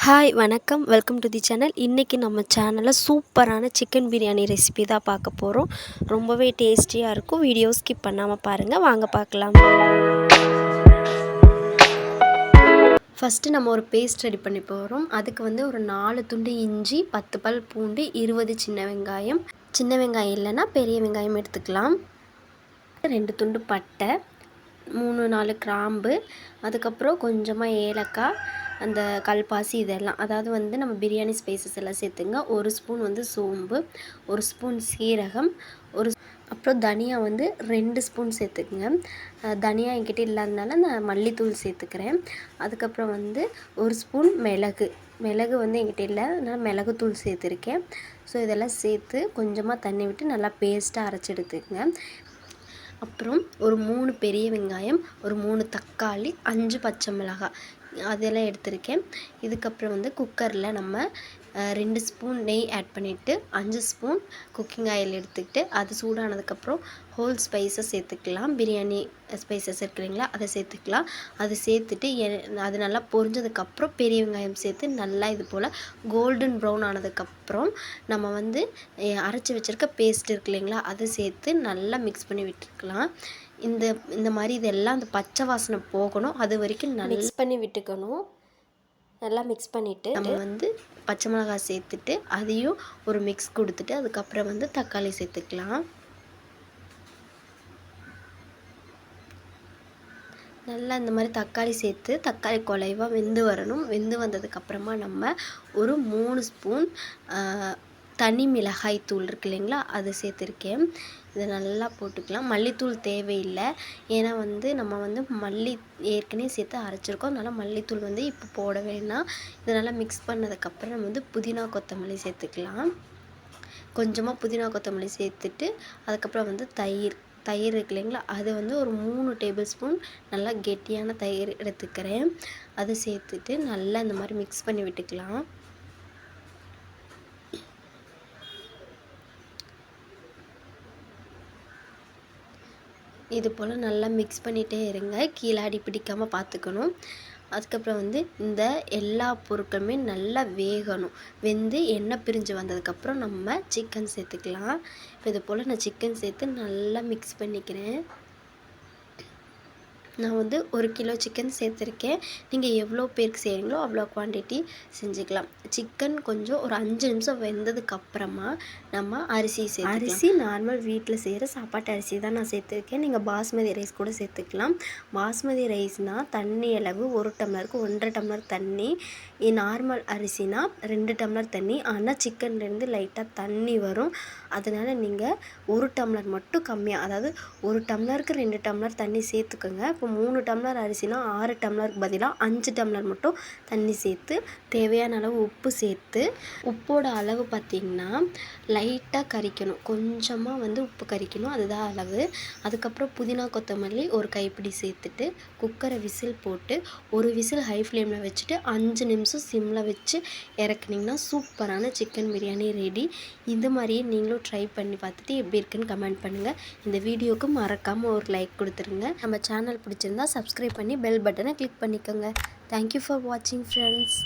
Hi வணக்கம். Welcome to the channel. இன்றைக்கி நம்ம சேனலில் சூப்பரான சிக்கன் பிரியாணி ரெசிபி தான் பார்க்க போகிறோம். ரொம்பவே டேஸ்டியாக இருக்கும். வீடியோ ஸ்கிப் பண்ணாமல் பாருங்கள். வாங்க பார்க்கலாம். ஃபஸ்ட்டு நம்ம ஒரு பேஸ்ட் ரெடி பண்ணி போகிறோம். அதுக்கு ஒரு 4 துண்டு இஞ்சி, 10 பல் பூண்டு, 20 சின்ன வெங்காயம். சின்ன வெங்காயம் இல்லைன்னா பெரிய வெங்காயம் எடுத்துக்கலாம். 2 துண்டு பட்டை, 3-4 கிராம்பு, அதுக்கப்புறம் கொஞ்சமாக ஏலக்காய், அந்த கல்பாசி, இதெல்லாம் அதாவது நம்ம பிரியாணி ஸ்பைசஸ் எல்லாம் சேர்த்துங்க. 1 ஸ்பூன் சோம்பு, 1 ஸ்பூன் சீரகம், அப்புறம் தனியா 2 ஸ்பூன் சேர்த்துக்குங்க. தனியா என்கிட்ட இல்லாதனால நான் மல்லித்தூள் சேர்த்துக்கிறேன். அதுக்கப்புறம் 1 ஸ்பூன் மிளகு என்கிட்ட இல்லை, அதனால் மிளகுத்தூள் சேர்த்துருக்கேன். ஸோ இதெல்லாம் சேர்த்து கொஞ்சமாக தண்ணி விட்டு நல்லா பேஸ்ட்டாக அரைச்சி எடுத்துக்கங்க. அப்புறம் ஒரு 3 பெரிய வெங்காயம், ஒரு 3 தக்காளி, 5 பச்சை மிளகாய் அதெல்லாம் எடுத்திருக்கேன். இதுக்கப்புறம் குக்கரில் நம்ம 2 ஸ்பூன் நெய் ஆட் பண்ணிவிட்டு 5 ஸ்பூன் குக்கிங் ஆயில் எடுத்துக்கிட்டு அது சூடானதுக்கப்புறம் ஹோல் ஸ்பைஸை சேர்த்துக்கலாம். பிரியாணி ஸ்பைசஸ் இருக்குங்களா, அதை சேர்த்துக்கலாம். அதை சேர்த்துட்டு அது நல்லா பொரிஞ்சதுக்கப்புறம் பெரிய வெங்காயம் சேர்த்து நல்லா இது போல் கோல்டன் ப்ரௌன் ஆனதுக்கப்புறம் நம்ம அரைச்சி வச்சுருக்க பேஸ்ட் இருக்கு இல்லைங்களா, அதை சேர்த்து நல்லா மிக்ஸ் பண்ணி விட்டுருக்கலாம். இந்த மாதிரி இதெல்லாம் அந்த பச்சை வாசனை போகணும், அது வரைக்கும் நல்லா மிக்ஸ் பண்ணி விட்டுக்கணும். நல்லா மிக்ஸ் பண்ணிவிட்டு நம்ம பச்சை மிளகாய் சேர்த்துட்டு அதையும் ஒரு மிக்ஸ் கொடுத்துட்டு அதுக்கப்புறம் தக்காளி சேர்த்துக்கலாம். நல்லா இந்த மாதிரி தக்காளி சேர்த்து தக்காளி குலைவாக வெந்து வரணும். வெந்து வந்ததுக்கப்புறமா நம்ம ஒரு 3 ஸ்பூன் தனி மிளகாய் தூள் இருக்கு இல்லைங்களா, அதை சேர்த்துருக்கேன். இதை நல்லா போட்டுக்கலாம். மல்லித்தூள் தேவையில்லை, ஏன்னா நம்ம மல்லி ஏற்கனவே சேர்த்து அரைச்சிருக்கோம். அதனால் மல்லித்தூள் இப்போ போட வேணாம். இதை நல்லா மிக்ஸ் பண்ணதுக்கப்புறம் நம்ம புதினா கொத்தமல்லி சேர்த்துக்கலாம். கொஞ்சமாக புதினா கொத்தமல்லி சேர்த்துட்டு அதுக்கப்புறம் தயிர் இருக்கு இல்லைங்களா, அது ஒரு 3 டேபிள் ஸ்பூன் நல்லா கெட்டியான தயிர் எடுத்துக்கிறேன். அதை சேர்த்துட்டு நல்லா இந்த மாதிரி மிக்ஸ் பண்ணி விட்டுக்கலாம். இது போல் நல்லா மிக்ஸ் பண்ணிகிட்டே இருங்க, கீழே அடி பிடிக்காமல் பார்த்துக்கணும். அதுக்கப்புறம் இந்த எல்லா பொருட்களுமே நல்லா வேகணும். வெந்து எண்ணெய் பிரிஞ்சு வந்ததுக்கப்புறம் நம்ம சிக்கன் சேர்த்துக்கலாம். இப்போ இது போல் நான் சிக்கன் சேர்த்து நல்லா மிக்ஸ் பண்ணிக்கிறேன். நான் 1 கிலோ சிக்கன் சேர்த்துருக்கேன். நீங்கள் எவ்வளோ பேருக்கு செய்கிறீங்களோ அவ்வளோ குவான்டிட்டி செஞ்சுக்கலாம். சிக்கன் கொஞ்சம் ஒரு 5 நிமிஷம் வெந்ததுக்கப்புறமா நம்ம அரிசி நார்மல் வீட்டில் செய்கிற சாப்பாட்டு அரிசி தான் நான் சேர்த்துருக்கேன். நீங்கள் பாஸ்மதி ரைஸ் கூட சேர்த்துக்கலாம். பாஸ்மதி ரைஸ்னால் தண்ணி அளவு 1 டம்ளருக்கு 1.5 டம்ளர் தண்ணி. நார்மல் அரிசினா 2 டம்ளர் தண்ணி. ஆனால் சிக்கன்லேருந்து லைட்டாக தண்ணி வரும், அதனால் நீங்கள் 1 டம்ளர் மட்டும் கம்மியாக, அதாவது 1 டம்ளருக்கு 2 டம்ளர் தண்ணி சேர்த்துக்கோங்க. இப்போ 3 டம்ளர் அரிசினா 6 டம்ளருக்கு பதிலாக 5 டம்ளர் மட்டும் தண்ணி சேர்த்து தேவையான அளவு உப்பு சேர்த்து, உப்போட அளவு பார்த்திங்கன்னா லைட்டாக கரிக்கணும், கொஞ்சமாக உப்பு கரிக்கணும், அதுதான் அளவு. அதுக்கப்புறம் புதினா கொத்தமல்லி ஒரு கைப்பிடி சேர்த்துட்டு குக்கரை விசில் போட்டு ஒரு விசில் ஹை ஃப்ளேமில் வச்சுட்டு 5 நிமிஷம் சிம்மில் வச்சு இறக்குனிங்கன்னா சூப்பரான சிக்கன் பிரியாணி ரெடி. இது மாதிரியே நீங்களும் ட்ரை பண்ணி பார்த்துட்டு எப்படி இருக்குன்னு கமெண்ட் பண்ணுங்கள். இந்த வீடியோவுக்கு மறக்காமல் ஒரு லைக் கொடுத்துருங்க. நம்ம சேனல் பிடிச்சிருந்தா சப்ஸ்கிரைப் பண்ணி பெல் பட்டனை கிளிக் பண்ணிக்கோங்க. தேங்க்யூ ஃபார் வாட்சிங் ஃப்ரெண்ட்ஸ்.